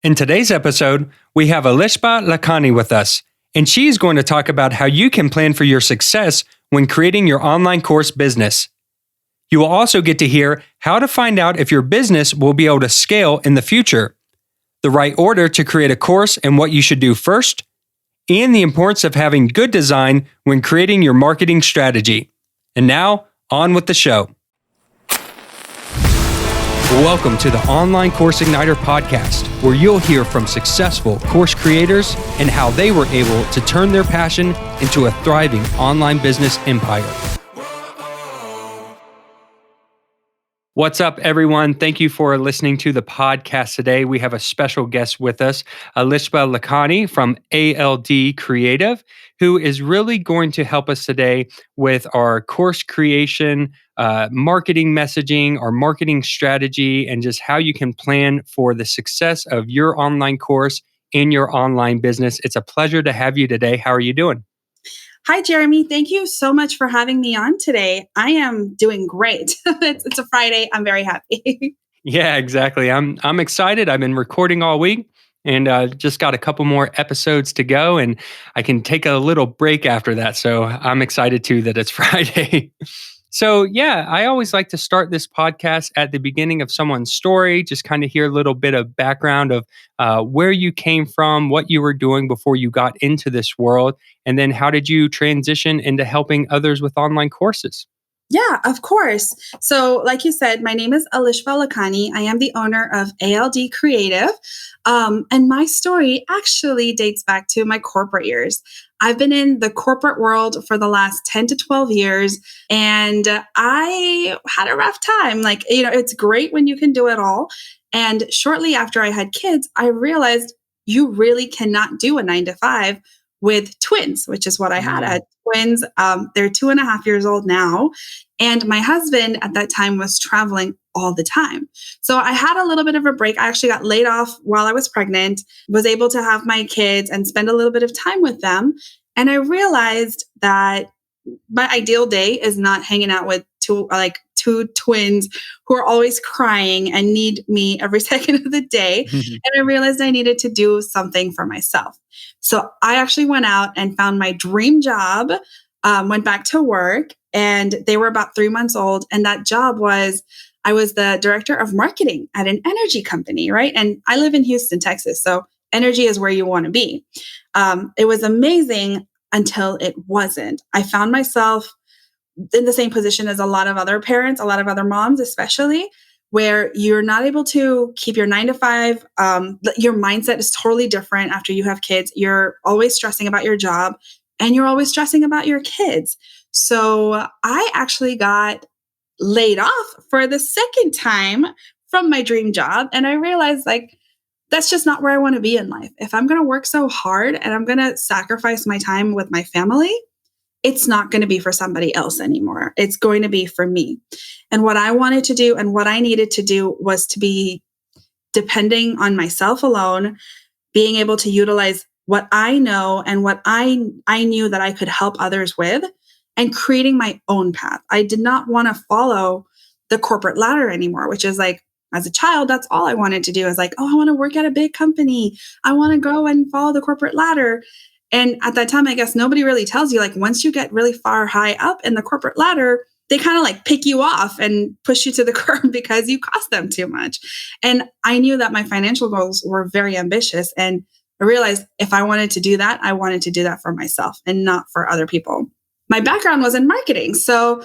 In today's episode, we have Alishba Lakhani with us, and she's going to talk about how you can plan for your success when creating your online course business. You will also get to hear how to find out if your business will be able to scale in the future, the right order to create a course and what you should do first, and the importance of having good design when creating your marketing strategy. And now, on with the show. Welcome to the Online Course Igniter podcast, where you'll hear from successful course creators and how they were able to turn their passion into a thriving online business empire. What's up, everyone? Thank you for listening to the podcast today. We have a special guest with us, Alishba Lakhani from ALD Creative, who is really going to help us today with our course creation, marketing messaging, our marketing strategy, and just how you can plan for the success of your online course in your online business. It's a pleasure to have you today. How are you doing? Hi, Jeremy. Thank you so much for having me on today. I am doing great. It's a Friday. I'm very happy. Yeah, exactly. I'm excited. I've been recording all week and just got a couple more episodes to go, and I can take a little break after that. So I'm excited too that it's Friday. So, yeah, I always like to start this podcast at the beginning of someone's story, just kind of hear a little bit of background of where you came from, what you were doing before you got into this world, and then how did you transition into helping others with online courses? Yeah, of course. So, like you said, my name is Alishba Lakhani. I am the owner of ALD Creative. And my story actually dates back to my corporate years. I've been in the corporate world for the last 10 to 12 years, and I had a rough time. It's great when you can do it all. And shortly after I had kids, I realized you really cannot do a 9 to 5 with twins, which is what I had. I had twins. They're 2.5 years old now. And my husband at that time was traveling all the time. So I had a little bit of a break. I actually got laid off while I was pregnant, was able to have my kids and spend a little bit of time with them. And I realized that my ideal day is not hanging out with two twins who are always crying and need me every second of the day. And I realized I needed to do something for myself. So I actually went out and found my dream job, went back to work, and they were about 3 months old. And that job was, I was the director of marketing at an energy company, right? And I live in Houston, Texas. So energy is where you want to be. It was amazing until it wasn't. I found myself in the same position as a lot of other parents, a lot of other moms, especially, where you're not able to keep your 9 to 5. Your mindset is totally different after you have kids. You're always stressing about your job and you're always stressing about your kids. So I actually got laid off for the second time from my dream job. And I realized that's just not where I want to be in life. If I'm going to work so hard and I'm going to sacrifice my time with my family, it's not going to be for somebody else anymore. It's going to be for me. And what I wanted to do and what I needed to do was to be depending on myself alone, being able to utilize what I know and what I knew that I could help others with, and creating my own path. I did not want to follow the corporate ladder anymore, which is as a child, that's all I wanted to do. I want to work at a big company. I want to go and follow the corporate ladder. And at that time, I guess nobody really tells you, once you get really far high up in the corporate ladder, they kind of pick you off and push you to the curb because you cost them too much. And I knew that my financial goals were very ambitious. And I realized if I wanted to do that, I wanted to do that for myself and not for other people. My background was in marketing. So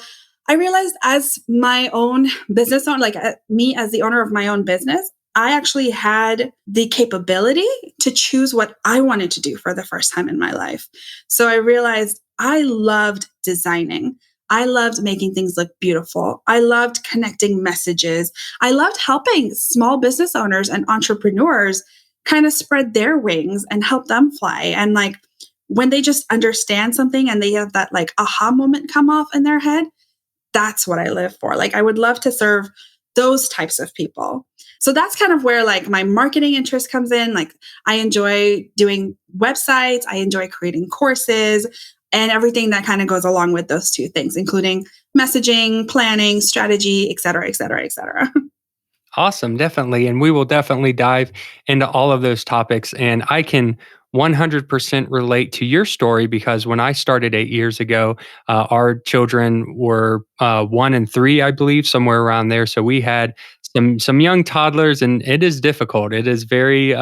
I realized as my own business owner, me as the owner of my own business, I actually had the capability to choose what I wanted to do for the first time in my life. So I realized I loved designing. I loved making things look beautiful. I loved connecting messages. I loved helping small business owners and entrepreneurs kind of spread their wings and help them fly. And when they just understand something and they have that aha moment come off in their head, that's what I live for. I would love to serve those types of people. So that's kind of where my marketing interest comes in. I enjoy doing websites. I enjoy creating courses and everything that kind of goes along with those two things, including messaging, planning, strategy, et cetera, et cetera, et cetera. Awesome, definitely. And we will definitely dive into all of those topics. And I can 100% relate to your story because when I started 8 years ago, our children were 1 and 3, I believe, somewhere around there. So we had some young toddlers, and it is difficult. It is very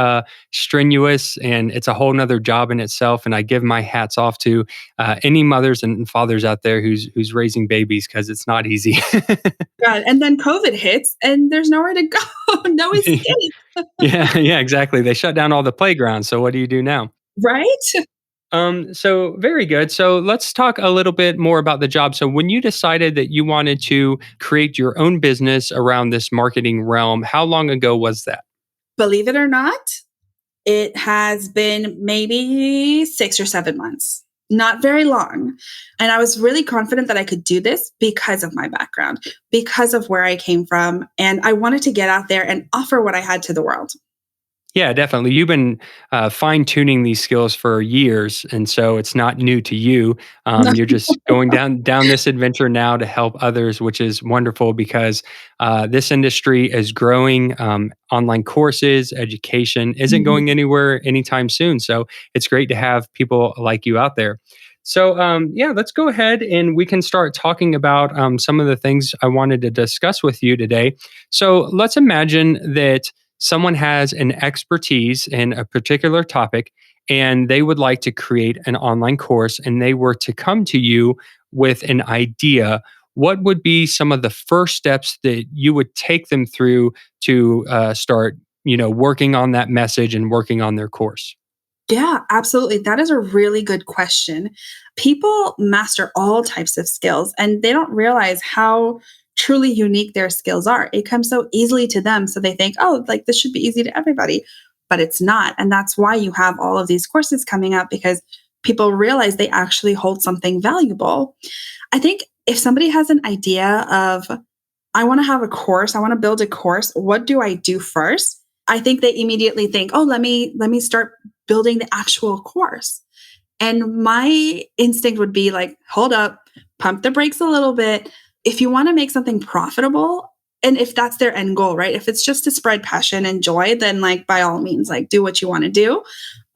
strenuous, and it's a whole nother job in itself. And I give my hats off to any mothers and fathers out there who's raising babies because it's not easy. God, and then COVID hits and there's nowhere to go, no escape, Yeah, yeah, exactly. They shut down all the playgrounds. So what do you do now? right? So very good. So let's talk a little bit more about the job. So when you decided that you wanted to create your own business around this marketing realm, how long ago was that? Believe it or not, it has been maybe 6 or 7 months, not very long. And I was really confident that I could do this because of my background, because of where I came from. And I wanted to get out there and offer what I had to the world. Yeah, definitely. You've been fine tuning these skills for years, and so it's not new to you. You're just going down this adventure now to help others, which is wonderful because this industry is growing. Online courses, education isn't Mhm. going anywhere anytime soon. So it's great to have people like you out there. So yeah, let's go ahead and we can start talking about some of the things I wanted to discuss with you today. So let's imagine that someone has an expertise in a particular topic and they would like to create an online course and they were to come to you with an idea, what would be some of the first steps that you would take them through to start, working on that message and working on their course? Yeah, absolutely. That is a really good question. People master all types of skills and they don't realize how truly unique their skills are. It comes so easily to them. So they think, oh, like this should be easy to everybody, but it's not. And that's why you have all of these courses coming up because people realize they actually hold something valuable. I think if somebody has an idea of, I want to have a course, I want to build a course, what do I do first? I think they immediately think, oh, let me start building the actual course. And my instinct would be like, hold up, pump the brakes a little bit. If you want to make something profitable, and if that's their end goal, right? If it's just to spread passion and joy, then like by all means, like do what you want to do.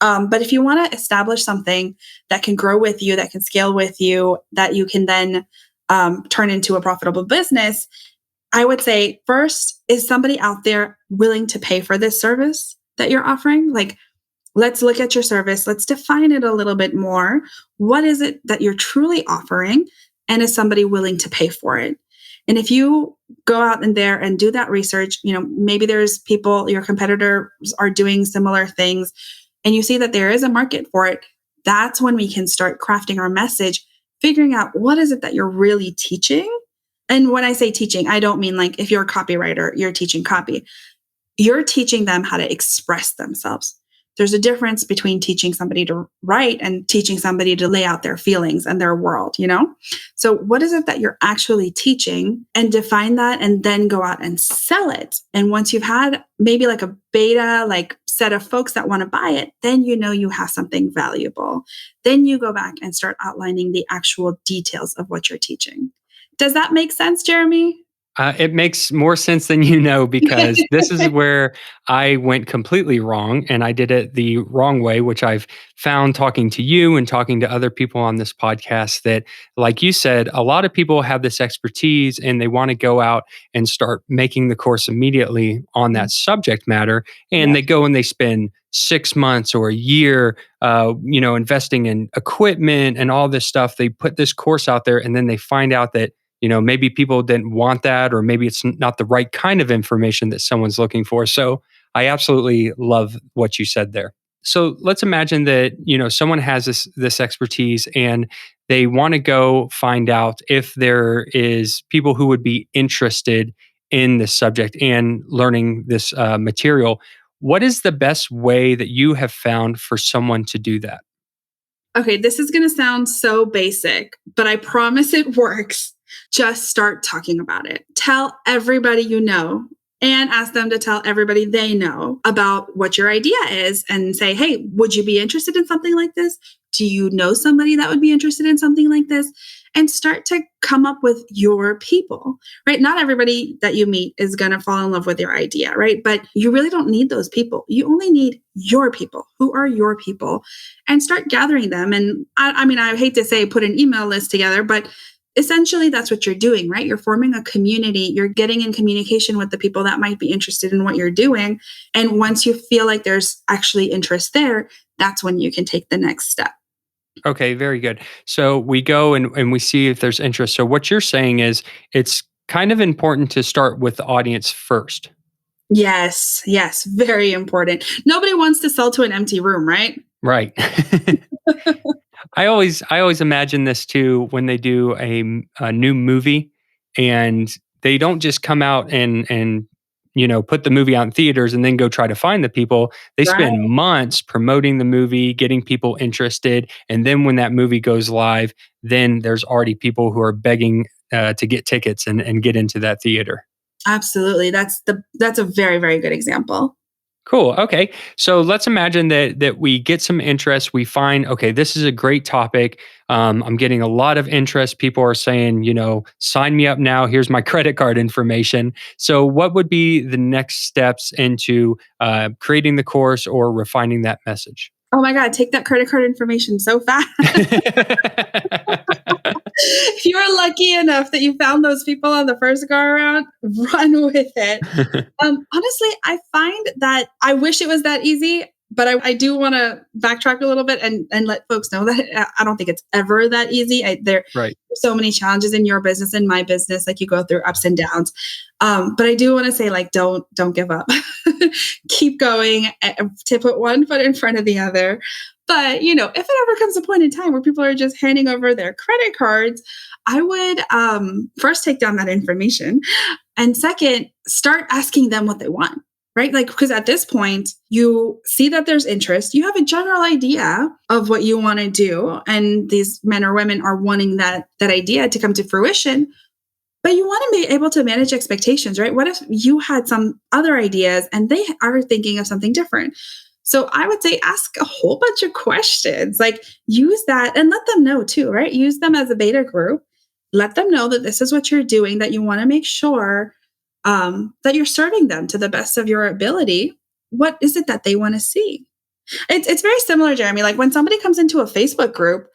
But if you want to establish something that can grow with you, that can scale with you, that you can then turn into a profitable business, I would say first, is somebody out there willing to pay for this service that you're offering? Like, let's look at your service. Let's define it a little bit more. What is it that you're truly offering? And is somebody willing to pay for it? And if you go out in there and do that research, maybe there's people, your competitors are doing similar things, and you see that there is a market for it, that's when we can start crafting our message, figuring out what is it that you're really teaching. And when I say teaching, I don't mean like if you're a copywriter, you're teaching copy. You're teaching them how to express themselves. There's a difference between teaching somebody to write and teaching somebody to lay out their feelings and their world? So, what is it that you're actually teaching and define that and then go out and sell it? And once you've had maybe like a beta, like set of folks that want to buy it, then you have something valuable. Then you go back and start outlining the actual details of what you're teaching. Does that make sense, Jeremy? It makes more sense than you know because this is where I went completely wrong and I did it the wrong way, which I've found talking to you and talking to other people on this podcast that, like you said, a lot of people have this expertise and they want to go out and start making the course immediately on that subject matter. And Yeah. they go and they spend 6 months or a year, investing in equipment and all this stuff. They put this course out there and then they find out that maybe people didn't want that, or maybe it's not the right kind of information that someone's looking for. So I absolutely love what you said there. So let's imagine that, someone has this expertise and they want to go find out if there is people who would be interested in this subject and learning this material. What is the best way that you have found for someone to do that? Okay, this is going to sound so basic, but I promise it works. Just start talking about it. Tell everybody you know and ask them to tell everybody they know about what your idea is and say, hey, would you be interested in something like this? Do you know somebody that would be interested in something like this? And start to come up with your people, right? Not everybody that you meet is going to fall in love with your idea, right? But you really don't need those people. You only need your people. Who are your people? And start gathering them. And I mean, I hate to say put an email list together, but essentially that's what you're doing, right? You're forming a community. You're getting in communication with the people that might be interested in what you're doing. And once you feel like there's actually interest there, that's when you can take the next step. Okay, very good. So we go and we see if there's interest. So what you're saying is it's kind of important to start with the audience first. Yes, yes, very important. Nobody wants to sell to an empty room, right? Right. I always imagine this too when they do a new movie and they don't just come out and put the movie out in theaters and then go try to find the people. They Right. spend months promoting the movie, getting people interested, and then when that movie goes live, then there's already people who are begging to get tickets and get into that theater. Absolutely. That's a very, very good example. Cool. Okay. So let's imagine that we get some interest. We find, okay, this is a great topic. I'm getting a lot of interest. People are saying, sign me up now. Here's my credit card information. So, what would be the next steps into creating the course or refining that message? Oh my God, take that credit card information so fast. If you were lucky enough that you found those people on the first go around, run with it. Honestly, I find that I wish it was that easy, but I do want to backtrack a little bit and let folks know that I don't think it's ever that easy. There Right. are so many challenges in your business and my business, like you go through ups and downs. But I do want to say, like, don't give up. Keep going to put one foot in front of the other. But, if it ever comes a point in time where people are just handing over their credit cards, I would first take down that information. And second, start asking them what they want, right? Like, because at this point, you see that there's interest, you have a general idea of what you want to do. And these men or women are wanting that idea to come to fruition. But you want to be able to manage expectations, right? What if you had some other ideas and they are thinking of something different? So I would say ask a whole bunch of questions, like use that and let them know too, right? Use them as a beta group. Let them know that this is what you're doing, that you want to make sure that you're serving them to the best of your ability. What is it that they want to see? It's very similar, Jeremy. Like when somebody comes into a Facebook group,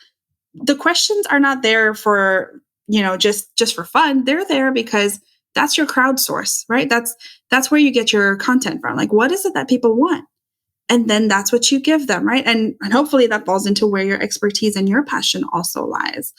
the questions are not there for, just for fun. They're there because that's your crowdsource, right? That's where you get your content from. Like, what is it that people want? And then that's what you give them, right? And hopefully that falls into where your expertise and your passion also lies.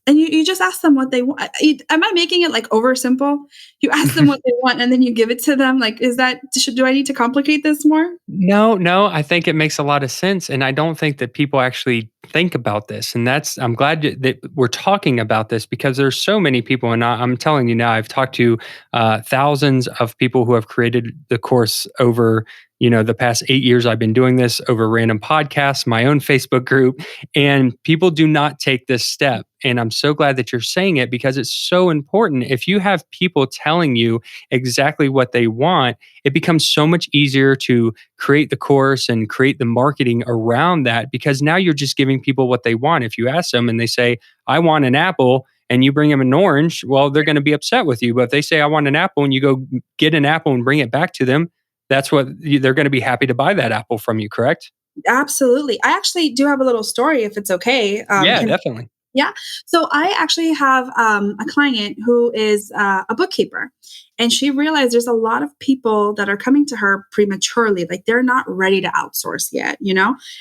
And you just ask them what they want. Am I making it like over simple? You ask them what they want and then you give it to them. Like, do I need to complicate this more? No, I think it makes a lot of sense. And I don't think that people actually think about this. And I'm glad that we're talking about this because there's so many people. And I'm telling you now, I've talked to thousands of people who have created the course over the past 8 years I've been doing this, over random podcasts, my own Facebook group, and people do not take this step. And I'm so glad that you're saying it because it's so important. If you have people telling you exactly what they want, it becomes so much easier to create the course and create the marketing around that because now you're just giving people what they want. If you ask them and they say, I want an apple, and you bring them an orange, well, they're going to be upset with you. But if they say, I want an apple, and you go get an apple and bring it back to them, that's what they're going to be happy to buy that apple from you, correct? Absolutely. I actually do have a little story if it's okay. Yeah, definitely. Yeah. So I actually have a client who is a bookkeeper, and she realized there's a lot of people that are coming to her prematurely. Like they're not ready to outsource yet,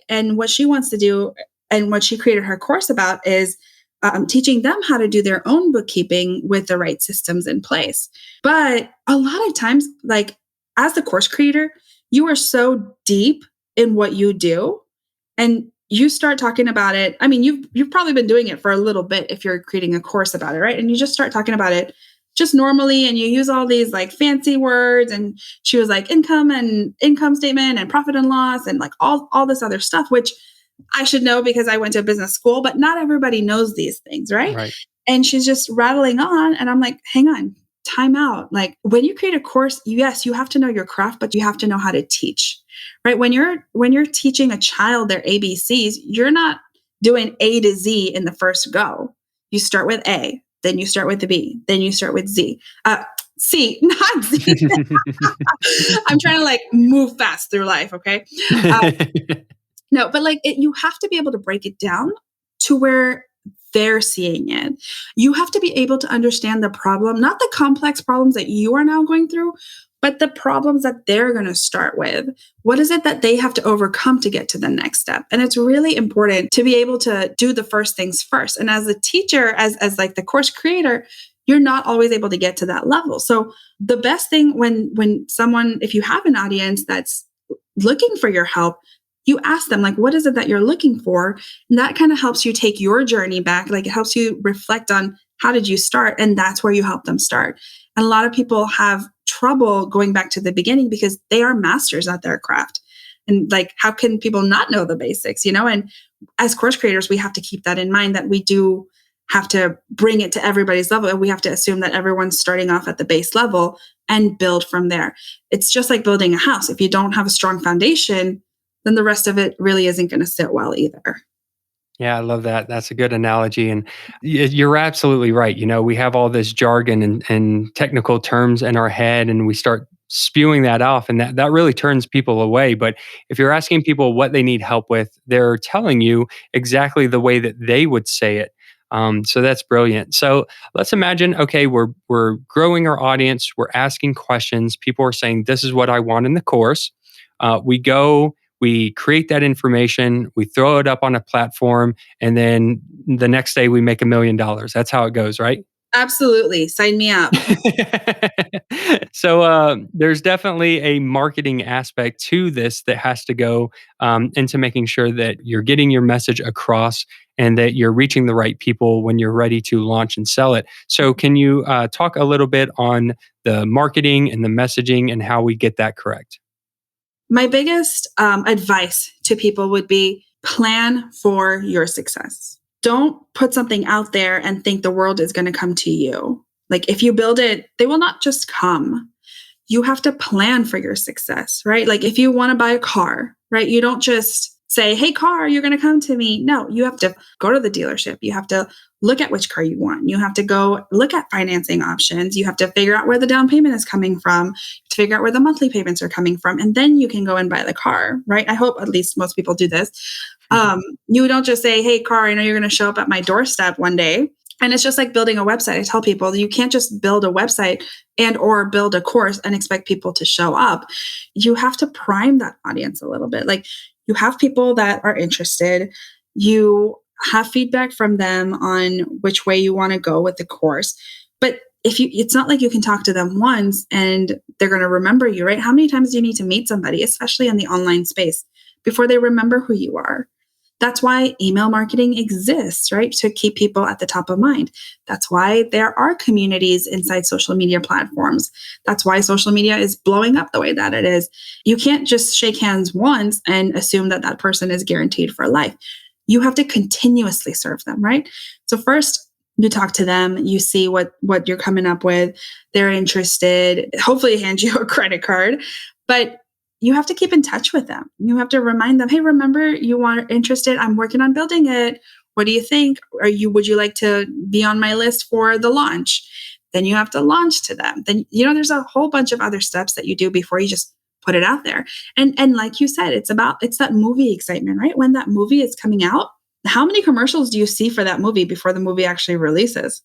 And what she wants to do and what she created her course about is teaching them how to do their own bookkeeping with the right systems in place. But a lot of times, like as the course creator, you are so deep in what you do and you start talking about it. I mean, you've probably been doing it for a little bit if you're creating a course about it, right? And you just start talking about it just normally and you use all these like fancy words. And she was like income statement and profit and loss and like all this other stuff, which I should know because I went to a business school, but not everybody knows these things, right? Right. And she's just rattling on and I'm like, hang on, time out. Like when you create a course, yes, you have to know your craft, but you have to know how to teach, right? When you're teaching a child their ABCs, you're not doing A to Z in the first go. You start with A, then you start with the B, then you start with Z. C, not Z. I'm trying to like move fast through life. Okay. No, but like you have to be able to break it down to where they're seeing it. You have to be able to understand the problem, not the complex problems that you are now going through, but the problems that they're going to start with. What is it that they have to overcome to get to the next step? And it's really important to be able to do the first things first. And as a teacher, as like the course creator, you're not always able to get to that level. So the best thing when someone, if you have an audience that's looking for your help, you ask them, like, what is it that you're looking for? And that kind of helps you take your journey back. Like it helps you reflect on how did you start? And that's where you help them start. And a lot of people have trouble going back to the beginning because they are masters at their craft. And like, how can people not know the basics, you know? And as course creators, we have to keep that in mind, that we do have to bring it to everybody's level. And we have to assume that everyone's starting off at the base level and build from there. It's just like building a house. If you don't have a strong foundation, then the rest of it really isn't going to sit well either. Yeah, I love that. That's a good analogy. And you're absolutely right. You know, we have all this jargon and technical terms in our head, and we start spewing that off, and that really turns people away. But if you're asking people what they need help with, they're telling you exactly the way that they would say it. So that's brilliant. So let's imagine, okay, we're growing our audience, we're asking questions. People are saying, this is what I want in the course. We create that information, we throw it up on a platform, and then the next day we make $1 million. That's how it goes, right? Absolutely. Sign me up. So there's definitely a marketing aspect to this that has to go into making sure that you're getting your message across and that you're reaching the right people when you're ready to launch and sell it. So can you talk a little bit on the marketing and the messaging and how we get that correct? My biggest advice to people would be plan for your success. Don't put something out there and think the world is going to come to you. Like if you build it, they will not just come. You have to plan for your success, right? Like if you want to buy a car, right? You don't just say, hey, car, you're going to come to me. No, you have to go to the dealership. You have to look at which car you want. You have to go look at financing options. You have to figure out where the down payment is coming from, to figure out where the monthly payments are coming from. And then you can go and buy the car, right? I hope at least most people do this. You don't just say, hey, car, I know you're going to show up at my doorstep one day. And it's just like building a website. I tell people you can't just build a website and or build a course and expect people to show up. You have to prime that audience a little bit. Like you have people that are interested. You have feedback from them on which way you want to go with the course. But it's not like you can talk to them once and they're going to remember you, right? How many times do you need to meet somebody, especially in the online space, before they remember who you are? That's why email marketing exists, right? To keep people at the top of mind. That's why there are communities inside social media platforms. That's why social media is blowing up the way that it is. You can't just shake hands once and assume that that person is guaranteed for life. You have to continuously serve them, right? So first, you talk to them, you see what you're coming up with. They're interested. Hopefully, hand you a credit card, but you have to keep in touch with them. You have to remind them, hey, remember you are interested. I'm working on building it. What do you think? Would you like to be on my list for the launch? Then you have to launch to them. Then, there's a whole bunch of other steps that you do before you just put it out there. And like you said, it's that movie excitement, right? When that movie is coming out, how many commercials do you see for that movie before the movie actually releases?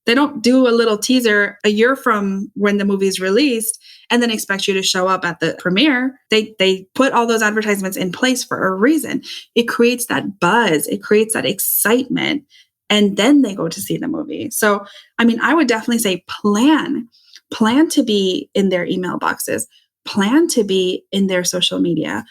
They don't do a little teaser a year from when the movie is released and then expect you to show up at the premiere. They put all those advertisements in place for a reason. It creates that buzz. It creates that excitement. And then they go to see the movie. So, I would definitely say plan to be in their email boxes, plan to be in their social media,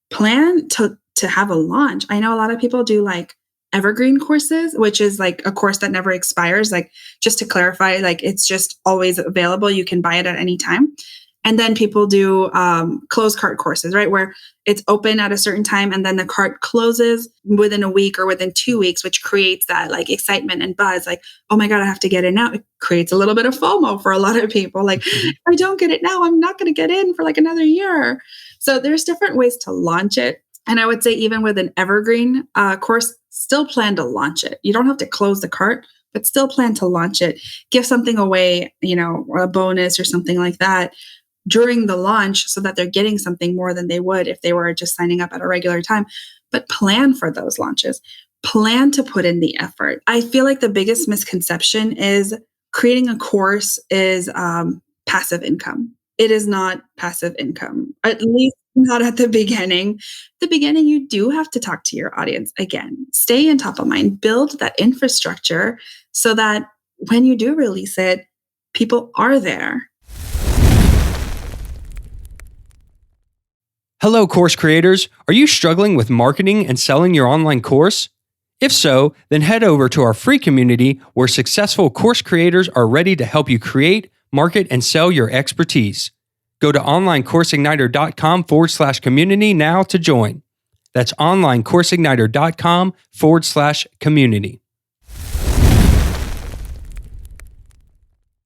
plan to have a launch. I know a lot of people do like evergreen courses, which is like a course that never expires. Like just to clarify, like it's just always available. You can buy it at any time. And then people do closed cart courses, right? Where it's open at a certain time and then the cart closes within a week or within 2 weeks, which creates that like excitement and buzz. Like, oh my God, I have to get in now. It creates a little bit of FOMO for a lot of people. Like, if I don't get it now, I'm not going to get in for like another year. So there's different ways to launch it. And I would say even with an evergreen course, still plan to launch it. You don't have to close the cart, but still plan to launch it. Give something away, or a bonus or something like that during the launch so that they're getting something more than they would if they were just signing up at a regular time. But plan for those launches. Plan to put in the effort. I feel like the biggest misconception is creating a course is passive income. It is not passive income, at least not at the beginning. The beginning, you do have to talk to your audience again. Stay in top of mind. Build that infrastructure so that when you do release it, people are there. Hello, course creators. Are you struggling with marketing and selling your online course? If so, then head over to our free community where successful course creators are ready to help you create, market, and sell your expertise. Go to onlinecourseigniter.com/community now to join. That's onlinecourseigniter.com/community.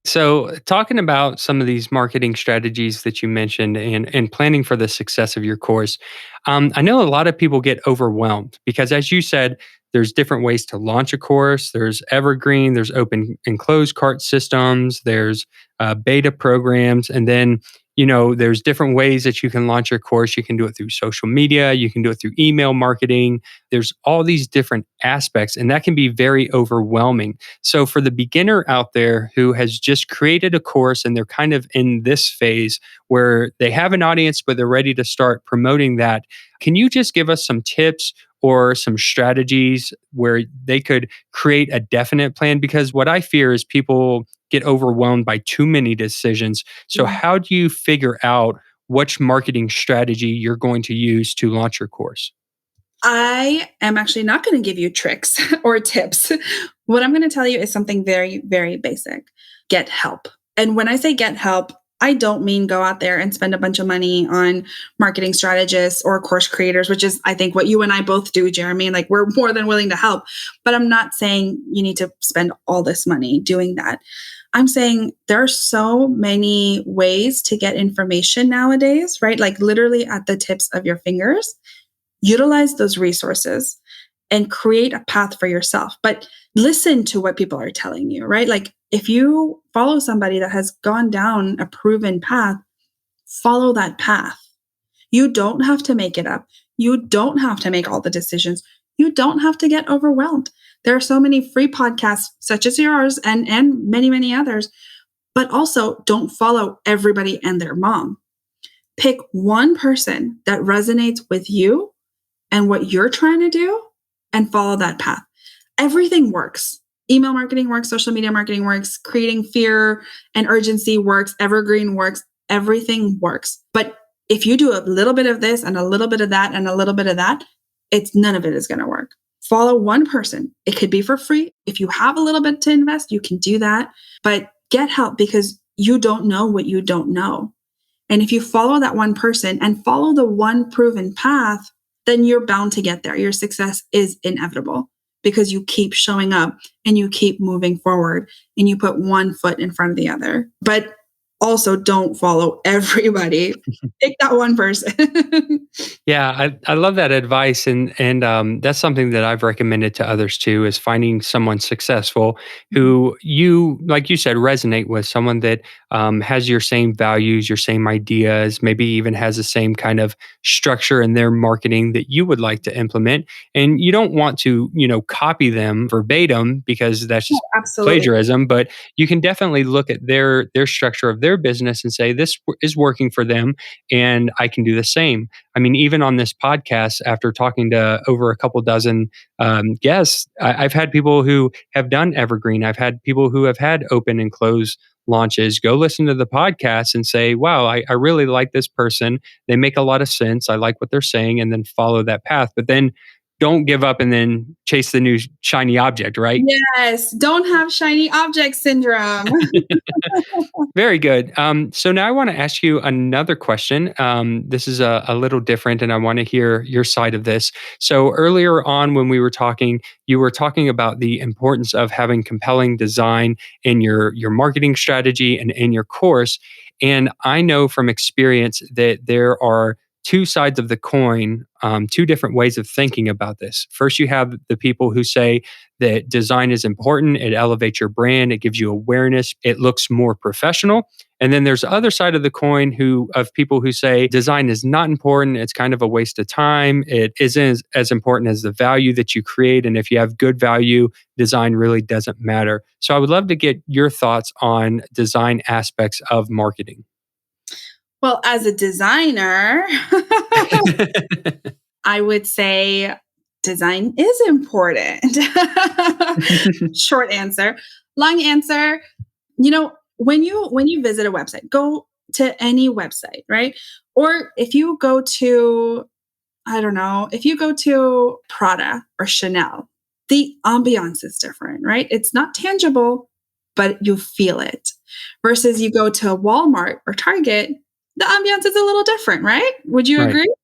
So, talking about some of these marketing strategies that you mentioned and planning for the success of your course, I know a lot of people get overwhelmed because, as you said, there's different ways to launch a course. There's evergreen, there's open and closed cart systems, there's beta programs, and then there's different ways that you can launch your course. You can do it through social media, you can do it through email marketing. There's all these different aspects, and that can be very overwhelming. So, for the beginner out there who has just created a course and they're kind of in this phase where they have an audience, but they're ready to start promoting that, can you just give us some tips or some strategies where they could create a definite plan? Because what I fear is people get overwhelmed by too many decisions. So, how do you figure out which marketing strategy you're going to use to launch your course? I am actually not going to give you tricks or tips. What I'm going to tell you is something very, very basic. Get help. And when I say get help, I don't mean go out there and spend a bunch of money on marketing strategists or course creators, which is, I think, what you and I both do, Jeremy. Like, we're more than willing to help. But I'm not saying you need to spend all this money doing that. I'm saying there are so many ways to get information nowadays, right? Like literally at the tips of your fingers. Utilize those resources and create a path for yourself. But listen to what people are telling you, right? Like if you follow somebody that has gone down a proven path, follow that path. You don't have to make it up. You don't have to make all the decisions. You don't have to get overwhelmed. There are so many free podcasts such as yours and many, many others, but also don't follow everybody and their mom. Pick one person that resonates with you and what you're trying to do and follow that path. Everything works. Email marketing works, social media marketing works, creating fear and urgency works, evergreen works, everything works. But if you do a little bit of this and a little bit of that and a little bit of that, none of it is going to work. Follow one person. It could be for free. If you have a little bit to invest, you can do that, but get help because you don't know what you don't know. And if you follow that one person and follow the one proven path, then you're bound to get there. Your success is inevitable because you keep showing up and you keep moving forward and you put one foot in front of the other. But also don't follow everybody. Pick that one person. Yeah, I love that advice, and that's something that I've recommended to others too. Is finding someone successful who you, like you said, resonate with. Someone that has your same values, your same ideas, maybe even has the same kind of structure in their marketing that you would like to implement. And you don't want to, copy them verbatim because that's just Absolutely. plagiarism. But you can definitely look at their structure of their business and say this is working for them, and I can do the same. I mean, even on this podcast, after talking to over a couple dozen guests, I've had people who have done evergreen. I've had people who have had open and close launches go listen to the podcast and say, wow, I really like this person. They make a lot of sense. I like what they're saying, and then follow that path. But then don't give up and then chase the new shiny object, right? Yes, don't have shiny object syndrome. Very good. So now I want to ask you another question. This is a little different, and I want to hear your side of this. So earlier on, when we were talking, you were talking about the importance of having compelling design in your marketing strategy and in your course. And I know from experience that there are two sides of the coin, two different ways of thinking about this. First, you have the people who say that design is important, it elevates your brand, it gives you awareness, it looks more professional. And then there's the other side of the coin of people who say design is not important, it's kind of a waste of time, it isn't as important as the value that you create. And if you have good value, design really doesn't matter. So I would love to get your thoughts on design aspects of marketing. Well, as a designer, I would say design is important. Short answer. Long answer, when you visit a website, go to any website, right? Or if you go to, I don't know, if you go to Prada or Chanel, the ambiance is different, right? It's not tangible, but you feel it. Versus you go to Walmart or Target, the ambiance is a little different, right? Would you Right. agree?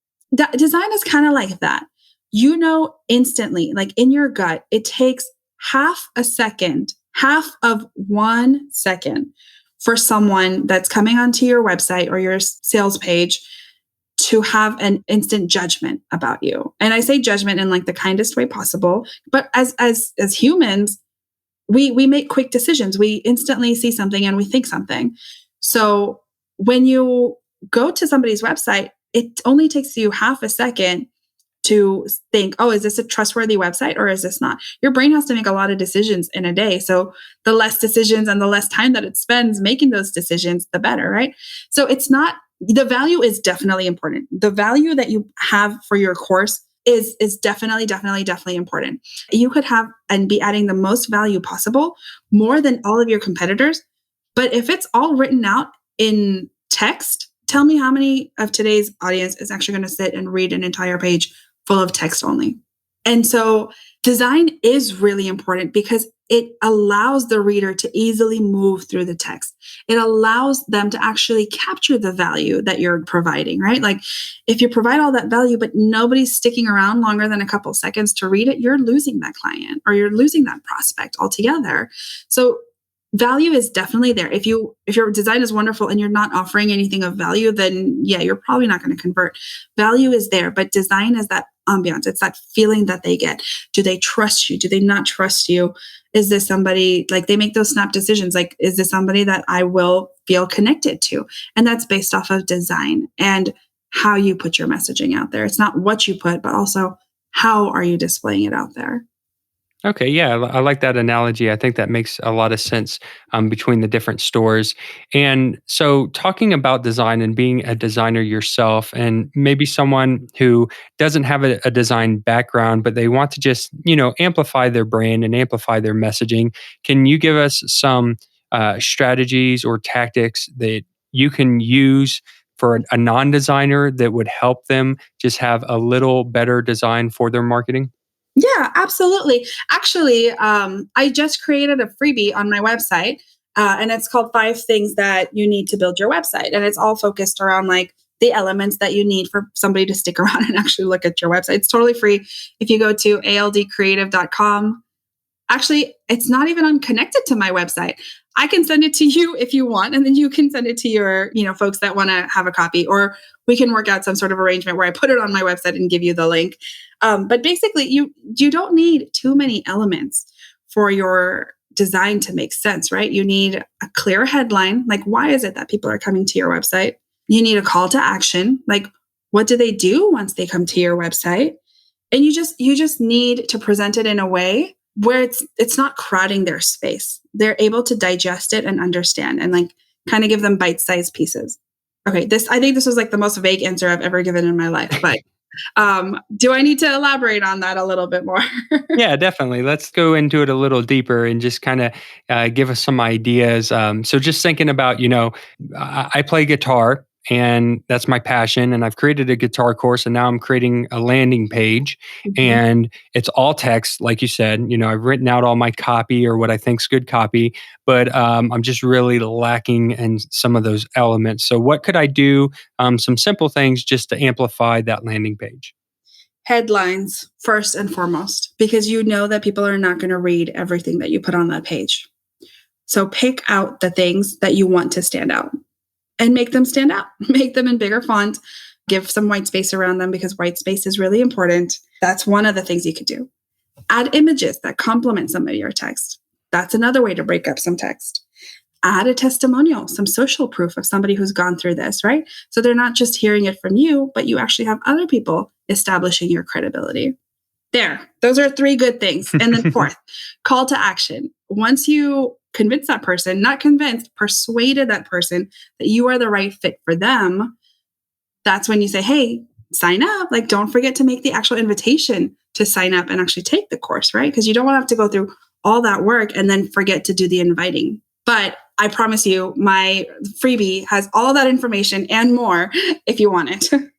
Design is kind of like that. You know instantly, like in your gut, it takes half a second, half of 1 second for someone that's coming onto your website or your sales page to have an instant judgment about you. And I say judgment in like the kindest way possible, but as humans, we make quick decisions. We instantly see something and we think something. So when you go to somebody's website, it only takes you half a second to think, oh, is this a trustworthy website or is this not? Your brain has to make a lot of decisions in a day. So the less decisions and the less time that it spends making those decisions, the better, right? So it's not, the value is definitely important. The value that you have for your course is definitely important. You could have and be adding the most value possible, more than all of your competitors. But if it's all written out in text, tell me how many of today's audience is actually going to sit and read an entire page full of text only. And so design is really important because it allows the reader to easily move through the text. It allows them to actually capture the value that you're providing, right? Like if you provide all that value, but nobody's sticking around longer than a couple seconds to read it, you're losing that client or you're losing that prospect altogether. So value is definitely there. If your design is wonderful and you're not offering anything of value, then yeah, you're probably not going to convert. Value is there, but design is that ambiance. It's that feeling that they get. Do they trust you? Do they not trust you? Is this somebody, like they make those snap decisions, like, is this somebody that I will feel connected to? And that's based off of design and how you put your messaging out there. It's not what you put, but also how are you displaying it out there? Okay, yeah, I like that analogy. I think that makes a lot of sense between the different stores. And so, talking about design and being a designer yourself, and maybe someone who doesn't have a design background, but they want to just, amplify their brand and amplify their messaging, can you give us some strategies or tactics that you can use for a non-designer that would help them just have a little better design for their marketing? Yeah, absolutely. Actually, I just created a freebie on my website, and it's called Five Things That You Need to Build Your Website. And it's all focused around like the elements that you need for somebody to stick around and actually look at your website. It's totally free. If you go to aldcreative.com, actually, it's not even unconnected to my website. I can send it to you if you want, and then you can send it to your, folks that want to have a copy, or we can work out some sort of arrangement where I put it on my website and give you the link. But basically, you don't need too many elements for your design to make sense, right? You need a clear headline, like why is it that people are coming to your website? You need a call to action, like what do they do once they come to your website? And you just need to present it in a way where it's not crowding their space. They're able to digest it and understand and like kind of give them bite-sized pieces. Okay, I think this was like the most vague answer I've ever given in my life, but do I need to elaborate on that a little bit more? Yeah, definitely. Let's go into it a little deeper and just kind of give us some ideas. So, just thinking about, I play guitar and that's my passion. And I've created a guitar course, and now I'm creating a landing page, Mhm. and it's all text, like you said. I've written out all my copy or what I think's good copy, but I'm just really lacking in some of those elements. So, what could I do? Some simple things just to amplify that landing page. Headlines first and foremost, because you know that people are not going to read everything that you put on that page. So pick out the things that you want to stand out and make them stand out. Make them in bigger font. Give some white space around them because white space is really important. That's one of the things you could do. Add images that complement some of your text. That's another way to break up some text. Add a testimonial, some social proof of somebody who's gone through this, right? So they're not just hearing it from you, but you actually have other people establishing your credibility. There, those are three good things. And then fourth, call to action. Once you convince that person, not convinced, persuaded that person that you are the right fit for them, that's when you say, hey, sign up. Like, don't forget to make the actual invitation to sign up and actually take the course, right? Because you don't want to have to go through all that work and then forget to do the inviting. But I promise you, my freebie has all that information and more if you want it.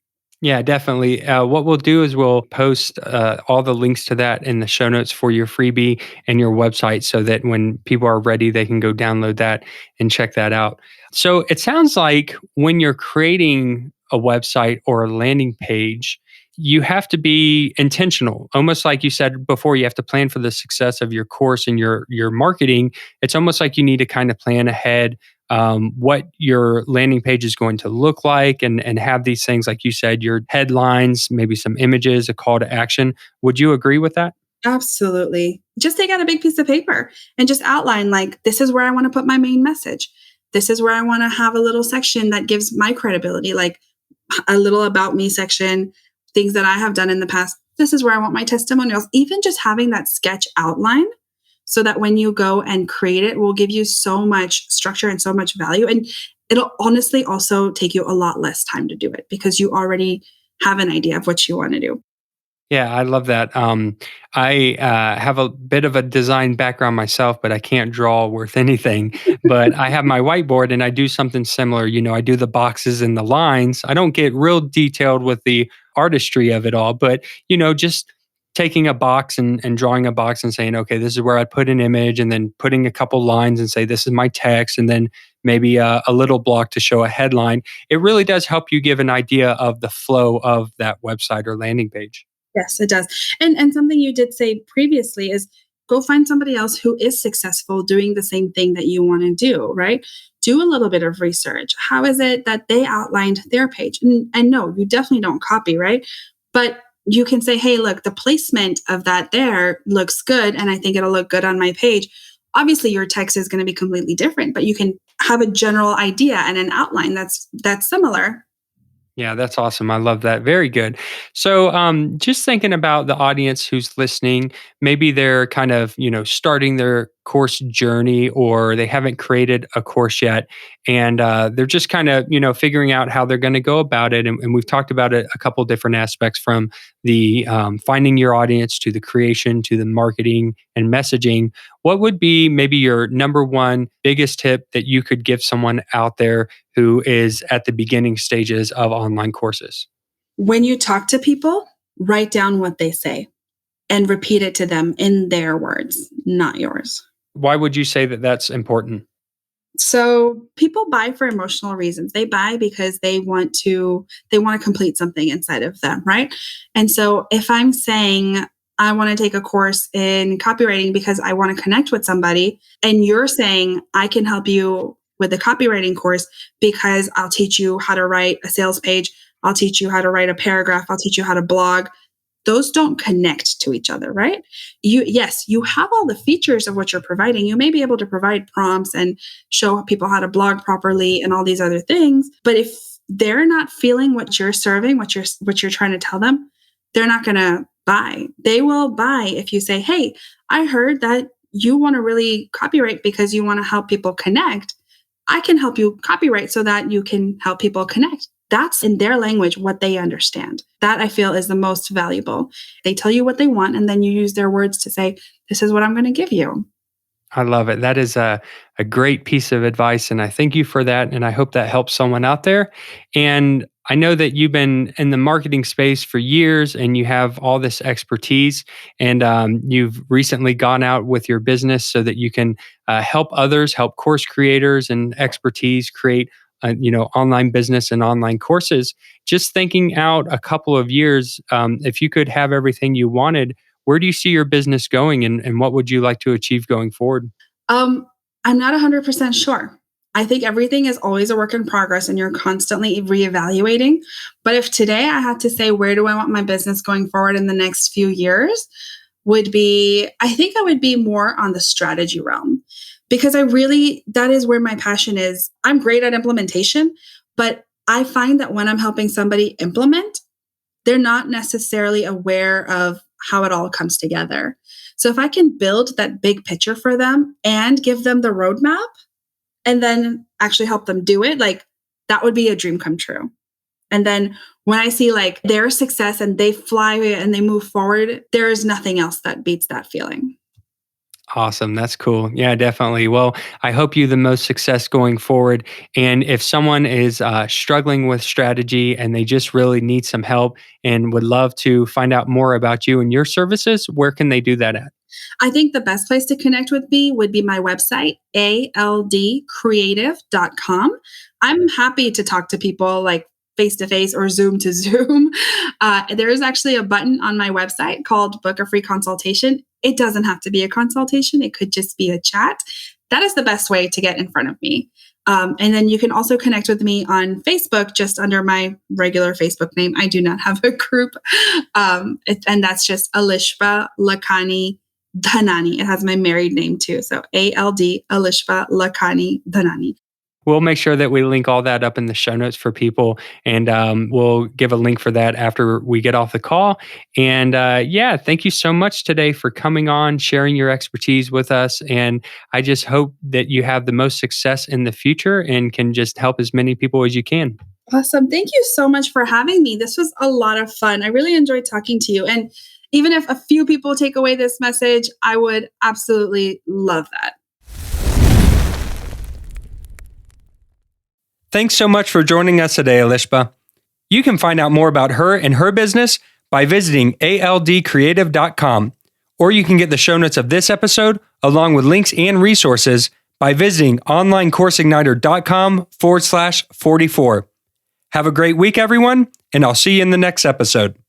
Yeah, definitely. What we'll do is we'll post all the links to that in the show notes for your freebie and your website so that when people are ready, they can go download that and check that out. So it sounds like when you're creating a website or a landing page, you have to be intentional. Almost like you said before, you have to plan for the success of your course and your marketing. It's almost like you need to kind of plan ahead what your landing page is going to look like, and have these things, like you said, your headlines, maybe some images, a call to action. Would you agree with that? Absolutely. Just take out a big piece of paper and just outline, like, this is where I want to put my main message. This is where I want to have a little section that gives my credibility, like a little about me section, things that I have done in the past. This is where I want my testimonials. Even just having that sketch outline so that when you go and create it will give you so much structure and so much value. And it'll honestly also take you a lot less time to do it because you already have an idea of what you want to do. Yeah, I love that. I have a bit of a design background myself, but I can't draw worth anything. But I have my whiteboard and I do something similar. I do the boxes and the lines. I don't get real detailed with the artistry of it all, but, just taking a box and drawing a box and saying, okay, this is where I put an image, and then putting a couple lines and say, this is my text, and then maybe a little block to show a headline. It really does help you give an idea of the flow of that website or landing page. Yes, it does. And something you did say previously is go find somebody else who is successful doing the same thing that you want to do, right? Do a little bit of research. How is it that they outlined their page? And no, you definitely don't copy, right? But you can say, hey, look, the placement of that there looks good, and I think it'll look good on my page. Obviously, your text is going to be completely different, but you can have a general idea and an outline that's similar. Yeah, that's awesome. I love that. Very good. So, just thinking about the audience who's listening, maybe they're kind of, starting their course journey, or they haven't created a course yet. And they're just kind of, figuring out how they're going to go about it. And we've talked about it a couple different aspects, from the finding your audience to the creation to the marketing and messaging. What would be maybe your number one biggest tip that you could give someone out there who is at the beginning stages of online courses? When you talk to people, write down what they say and repeat it to them in their words, not yours. Why would you say that that's important? So people buy for emotional reasons. They buy because they want to complete something inside of them, right? And so if I'm saying I want to take a course in copywriting because I want to connect with somebody, and you're saying I can help you with the copywriting course because I'll teach you how to write a sales page, I'll teach you how to write a paragraph, I'll teach you how to blog. Those don't connect to each other, right? Yes, you have all the features of what you're providing. You may be able to provide prompts and show people how to blog properly and all these other things. But if they're not feeling what you're serving, what you're trying to tell them, they're not going to buy. They will buy if you say, "Hey, I heard that you want to really copyright because you want to help people connect. I can help you copyright so that you can help people connect." That's in their language, what they understand. That I feel is the most valuable. They tell you what they want, and then you use their words to say, this is what I'm going to give you. I love it. That is a great piece of advice. And I thank you for that. And I hope that helps someone out there. And I know that you've been in the marketing space for years and you have all this expertise. And you've recently gone out with your business so that you can help others, help course creators and expertise create. Online business and online courses. Just thinking out a couple of years, if you could have everything you wanted, where do you see your business going and what would you like to achieve going forward? I'm not 100% sure. I think everything is always a work in progress and you're constantly reevaluating. But if today I had to say, where do I want my business going forward in the next few years, I think I would be more on the strategy realm because that is where my passion is. I'm great at implementation, but I find that when I'm helping somebody implement, they're not necessarily aware of how it all comes together. So if I can build that big picture for them and give them the roadmap and then actually help them do it, like that would be a dream come true. And then when I see like their success and they fly and they move forward, there is nothing else that beats that feeling. Awesome. That's cool. Yeah, definitely. Well, I hope you the most success going forward. And if someone is struggling with strategy and they just really need some help and would love to find out more about you and your services, where can they do that at? I think the best place to connect with me would be my website, aldcreative.com. I'm happy to talk to people like face to face or Zoom to Zoom. There is actually a button on my website called Book a Free Consultation. It doesn't have to be a consultation. It could just be a chat. That is the best way to get in front of me. And then you can also connect with me on Facebook, just under my regular Facebook name. I do not have a group. And that's just Alishva Lakhani Dhanani. It has my married name too. So ALD Alishva Lakhani Dhanani. We'll make sure that we link all that up in the show notes for people. And we'll give a link for that after we get off the call. And thank you so much today for coming on, sharing your expertise with us. And I just hope that you have the most success in the future and can just help as many people as you can. Awesome. Thank you so much for having me. This was a lot of fun. I really enjoyed talking to you. And even if a few people take away this message, I would absolutely love that. Thanks so much for joining us today, Alishva. You can find out more about her and her business by visiting aldcreative.com, or you can get the show notes of this episode along with links and resources by visiting onlinecourseigniter.com/44. Have a great week, everyone, and I'll see you in the next episode.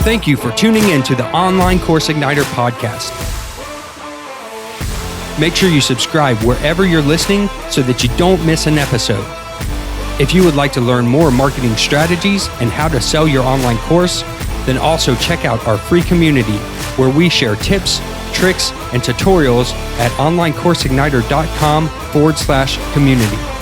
Thank you for tuning in to the Online Course Igniter podcast. Make sure you subscribe wherever you're listening so that you don't miss an episode. If you would like to learn more marketing strategies and how to sell your online course, then also check out our free community where we share tips, tricks, and tutorials at onlinecourseigniter.com/community.